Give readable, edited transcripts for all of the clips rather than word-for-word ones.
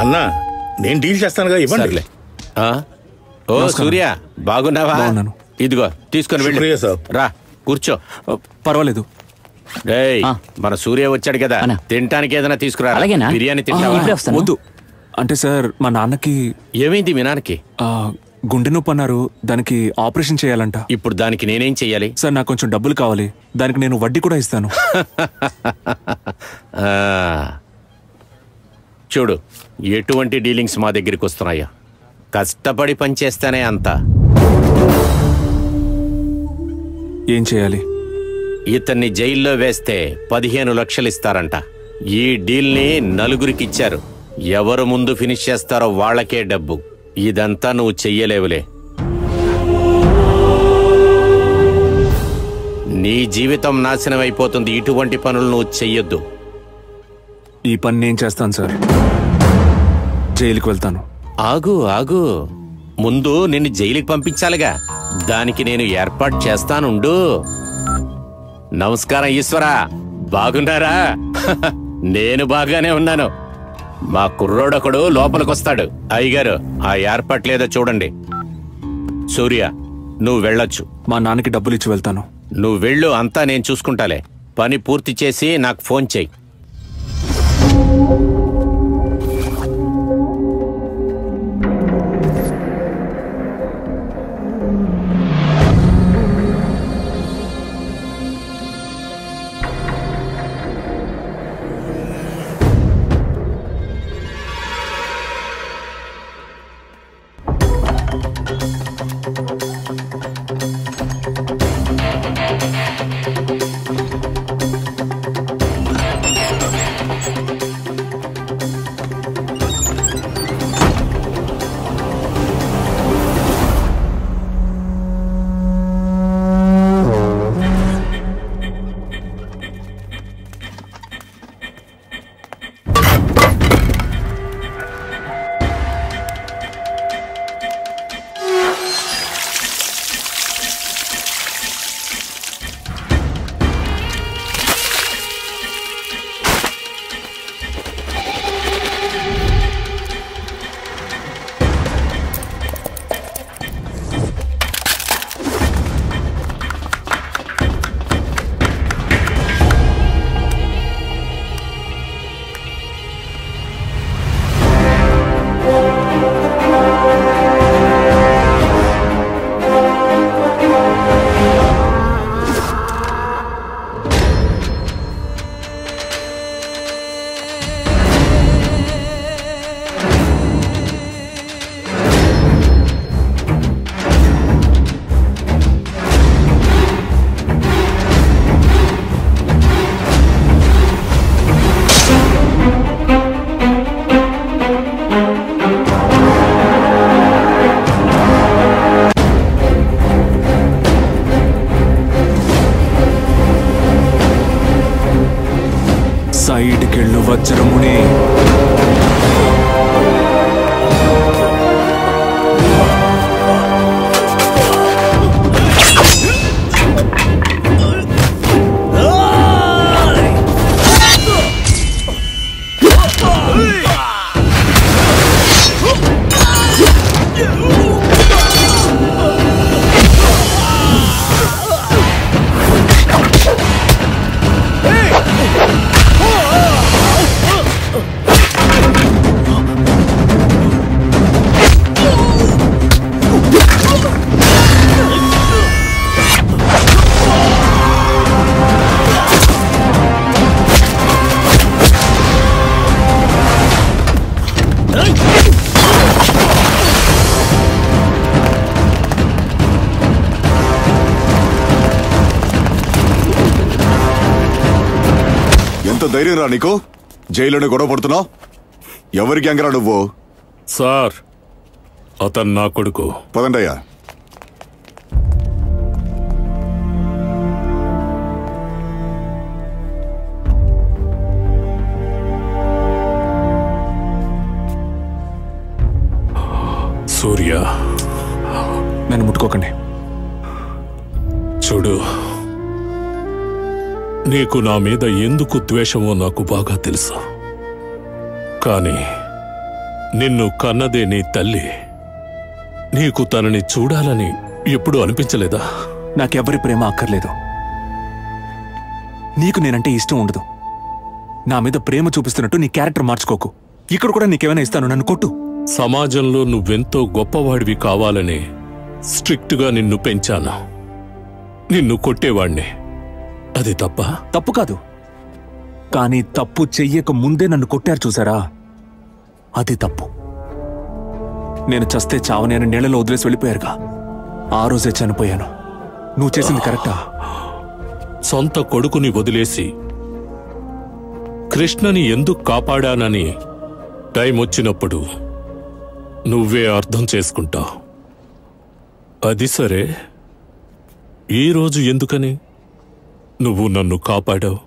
అన్నా నేను డీల్ చేస్తానుగా, ఇవ్వండి. ఓ సూర్య, బాగున్నావా? ఇదిగో తీసుకొని వెళ్ళి రా, కూర్చో. పర్వాలేదు. మన సూర్య వచ్చాడు కదా, తినటానికి ఏదైనా తీసుకురా. బిర్యానీ తింటావా? వద్దు. అంటే సార్ మా నాన్నకి. ఏమైంది మీ నాన్నకి? గుండె నొప్పి అన్నారు, దానికి ఆపరేషన్ చేయాలంట. ఇప్పుడు దానికి నేనేం చెయ్యాలి? సార్ నాకు కొంచెం డబ్బులు కావాలి, దానికి నేను వడ్డీ కూడా ఇస్తాను. చూడు, ఎటువంటి డీలింగ్స్ మా దగ్గరికి వస్తున్నాయో. కష్టపడి పనిచేస్తానే అంతా. ఏం చేయాలి? ఇతన్ని జైల్లో వేస్తే 15 లక్షలు ఇస్తారంట. ఈ డీల్ని నలుగురికిచ్చారు. ఎవరు ముందు ఫినిష్ చేస్తారో వాళ్ళకే డబ్బు. ఇదంతా నువ్వు చెయ్యలేవులే. నీ జీవితం నాశనం అయిపోతుంది. ఇటువంటి పనులు నువ్వు చెయ్యొద్దు. ఈ పని నేను చేస్తాను సార్. జైలుకి వెళ్తాను. ఆగు ఆగు, ముందు నిన్ను జైలుకి పంపించాలిగా. దానికి నేను ఏర్పాటు చేస్తానుండు. నమస్కారం ఈశ్వరా, బాగున్నారా? నేను బాగానే ఉన్నాను. మా కుర్రోడొకడు లోపలికొస్తాడు. అయ్యగారు, ఆ ఏర్పాట్లేదో చూడండి. సూర్య, నువ్వు వెళ్ళొచ్చు. మా నాన్నకి డబ్బులు ఇచ్చి వెళ్తాను. నువ్వు వెళ్ళు, అంతా నేను చూసుకుంటాలే. పని పూర్తి చేసి నాకు ఫోన్ చెయ్యి. సైడ్కెళ్ళు వజ్రముని. ధైర్యం రా నీకు? జైల్లోనే గొడవ పడుతున్నావు. ఎవరి గ్యాంగ్ రా నువ్వు? సార్, అతను నా కొడుకు. పదండయ్యా. సూర్య, నన్ను ముట్టుకోకండి. చూడు, నీకు నా మీద ఎందుకు ద్వేషమో నాకు బాగా తెలుసు. కానీ నిన్ను కన్నదే నీ తల్లి. నీకు తనని చూడాలని ఎప్పుడూ అనిపించలేదా? నాకెవ్వరి ప్రేమ అక్కర్లేదు. నీకు నేనంటే ఇష్టం ఉండదు. నా మీద ప్రేమ చూపిస్తున్నట్టు నీ క్యారెక్టర్ మార్చుకోకు. ఇక్కడ కూడా నీకేమైనా ఇస్తాను, నన్ను కొట్టు. సమాజంలో నువ్వెంతో గొప్పవాడివి కావాలని స్ట్రిక్ట్గా నిన్ను పెంచాను. నిన్ను కొట్టేవాణ్ణి. అది తప్ప? తప్పు కాదు, కానీ తప్పు చెయ్యక ముందే నన్ను కొట్టారు చూసారా, అది తప్పు. నేను చస్తే చావని అని నీళ్ళలో వదిలేసి వెళ్ళిపోయారుగా, ఆ రోజే చనిపోయాను. నువ్వు చేసింది కరెక్టా? సొంత కొడుకుని వదిలేసి కృష్ణని ఎందుకు కాపాడానని టైం వచ్చినప్పుడు నువ్వే అర్థం చేసుకుంటావు. అది సరే, ఈరోజు ఎందుకని నువ్వు నన్ను కాపాడావు?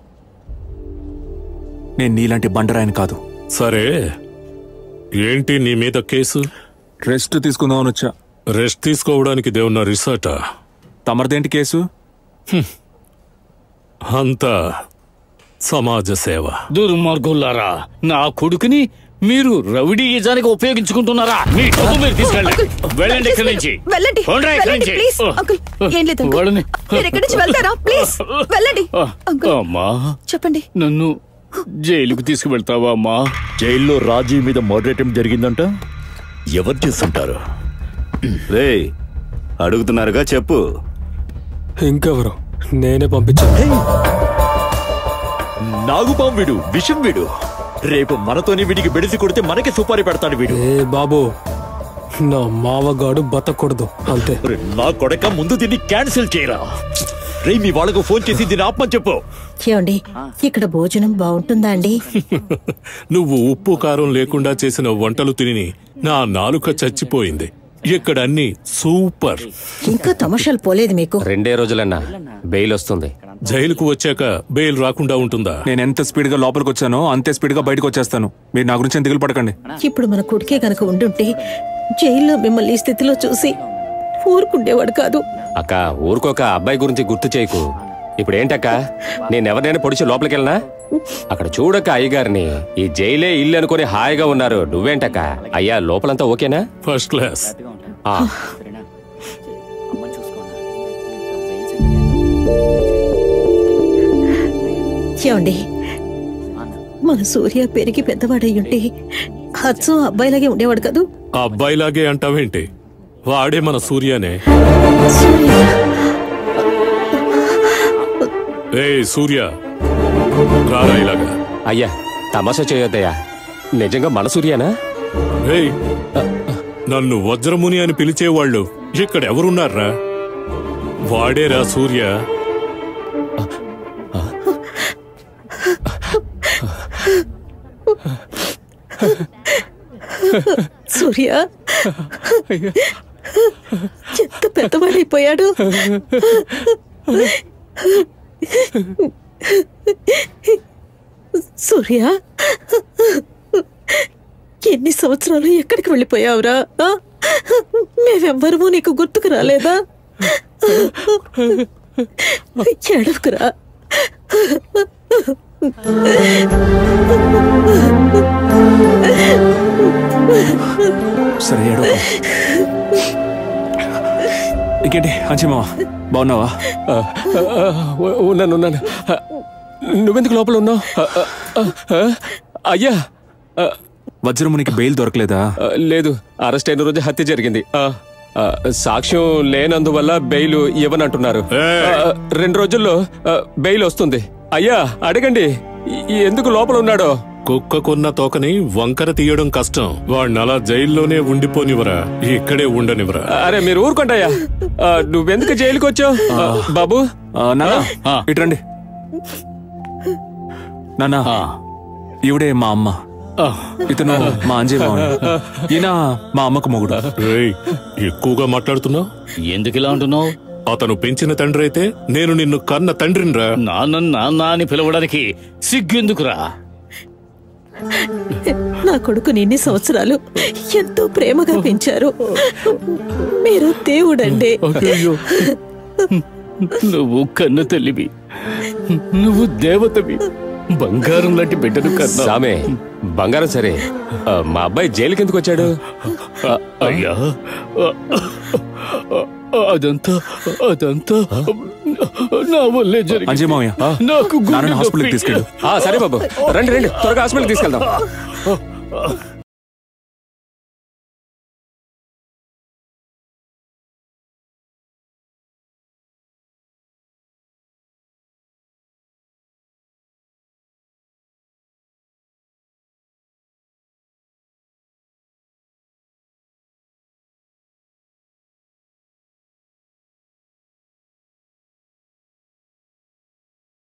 నేను నీలాంటి బండరాయని కాదు. సరే, ఏంటి నీ మీద కేసు? రెస్ట్ తీసుకుందామని వచ్చా. రెస్ట్ తీసుకోవడానికి దేవున్న రిసార్టా? తమరిదేంటి కేసు? అంతా సమాజ సేవ. దుర్మార్గులారా, నా కొడుకుని మీరు రౌడీయిజానికి ఉపయోగించుకుంటున్నారా? మీ డబ్బు మీరు తీసుకెళ్ళండి. వెళ్ళండి ఇక్కడి నుంచి. వెళ్ళండి, పోండ్రా ఇక్కడి వెళ్ళండి, నుంచి. ప్లీజ్. అంకుల్, ఏం లేదు అంకుల్. వాళ్ళని- మీరు ఇక్కడి నుంచి వెళ్తారా? ప్లీజ్ వెళ్ళండి. అంకుల్, అమ్మా, చెప్పండి. నన్ను జైలుకు తీసుకువెళ్తావా అమ్మా? జైల్లో రాజీ మీద మర్డర్ అటెంప్ట్ జరిగిందంట. ఎవరు చేస్తుంటారు? రే, అడుగుతున్నారుగా, చెప్పు. ఇంకెవరు? నేనే పంపించాను. నాగుపాం వీడు, విషం వీడు. రేపు మనతోనే వీడికి బెడిసి కొడితే మనకే సుపారీ పెడతాడు వీడు. ఏ బాబు, నా మావగాడు బతకూడదు అంతే. నా కొడక, ముందు దీన్ని క్యాన్సిల్ చేయరా. రే, మీ వాళ్ళకు ఫోన్ చేసి దీన్ని ఆపమని చెప్పు. ఏమండి, ఇక్కడ భోజనం బాగుంటుందా అండి? నువ్వు ఉప్పు కారం లేకుండా చేసిన వంటలు తిని నా నాలుక చచ్చిపోయింది. ఇక్కడ అన్ని సూపర్. ఇంకా తమాషాలు పోలేదు మీకు? 2 రోజులన్నా బెయిల్ వస్తుంది. జైలుకు వచ్చాక బెయిల్ రాకుండా ఉంటుందా? నేను ఎంత స్పీడ్ గా లోపలికి వచ్చానో అంతే స్పీడ్ గా బయటకు వచ్చేస్తాను. మీరు నా గురించి దిగులు పడకండి. ఇప్పుడు మన కొడుకే గనక ఉండుంటే జైల్లో మిమ్మల్ని ఈ స్థితిలో చూసి ఊరుకుండేవాడు కాదు. అక్క, ఊరుకోక అబ్బాయి గురించి గుర్తు చేయకు. ఇప్పుడు ఏంటక్క, నేనెవరినైనా పొడిచి లోపలికి వెళ్ళనా? అక్కడ చూడక అయ్యగారిని. ఈ జైలే ఇల్లు అనుకుని హాయిగా ఉన్నారు. నువ్వేంటక్క? అయ్యా, లోపలంతా ఓకేనా? First class. ఏమండి, మన సూర్య పెరిగి పెద్దవాడయ్యుంటే అచ్చం అబ్బాయిలాగే ఉండేవాడు కదూ? అబ్బాయిలాగే అంటావేంటి? వాడే మన సూర్యనే. ఏ సూర్య, రారా ఇలాగా. అయ్యా, తమాషా చేయొద్దయ్యా. నిజంగా మన సూర్యనా? ఏయ్, నన్ను వజ్రముని అని పిలిచేవాళ్ళు ఇక్కడ ఎవరున్నారా? వాడేరా సూర్య. సూర్య ఎంత పెద్దవాడైపోయాడు. సూర్య, ఎన్ని సంవత్సరాలు ఎక్కడికి వెళ్ళిపోయావురా? మేమెవ్వరము నీకు గుర్తుకు రాలేదా? ఏడవకురా. సరే, ఏడవ. ఇంకేంటి అంచిమావా, బాగున్నావా? ఉన్నాను. నువ్వెందుకు లోపల ఉన్నావు? అయ్యా, వజ్రమునికి బెయిల్ దొరకలేదా? లేదు, అరెస్ట్ అయిన రోజు హత్య జరిగింది. సాక్ష్యం లేనందువల్ల బెయిల్ ఇవ్వనంటున్నారు. 2 రోజుల్లో బెయిల్ వస్తుంది. అయ్యా, అడగండి ఎందుకు లోపల ఉన్నాడో. కుక్కకున్న తోకని వంకర తీయడం కష్టం. వాడిని అలా జైల్లోనే ఉండిపోనివరా, ఇక్కడే ఉండనివరా. అరే మీరు ఊరుకోండి అయ్యా. నువ్వెందుకు జైలుకి వచ్చావు? బాబు, నాన్న ఇట్రండి. నాన్న, ఈవిడే మా అమ్మ. ఇతను మా అంజయ్ మావయ్య. ఈయన మా అమ్మకు మొగుడు. ఎక్కువగా మాట్లాడుతున్నావు. ఎందుకు ఇలా అంటున్నావు? అతను పెంచిన తండ్రి అయితే నేను నిన్ను కన్న తండ్రినిరా. నాన్న అని పిలవడానికి సిగ్గెందుకురా? నా కొడుకుని ఇన్ని సంవత్సరాలు ఎంతో ప్రేమగా పెంచారు. మీరు దేవుడండి. నువ్వు కన్న తల్లివి, నువ్వు దేవతవి. బంగారం లాంటి బిడ్డను కన్నా. సామే బంగారం సరే, మా అబ్బాయి జైలుకి ఎందుకు వచ్చాడు? అయ్యా, అదంతా నా వల్లే జరిగింది. అంజయ్ మావయ్య, నాకు హాస్పిటల్కి తీసుకెళ్ళు. సరే బాబు, రండి రండి, త్వరగా హాస్పిటల్కి తీసుకెళ్దాం.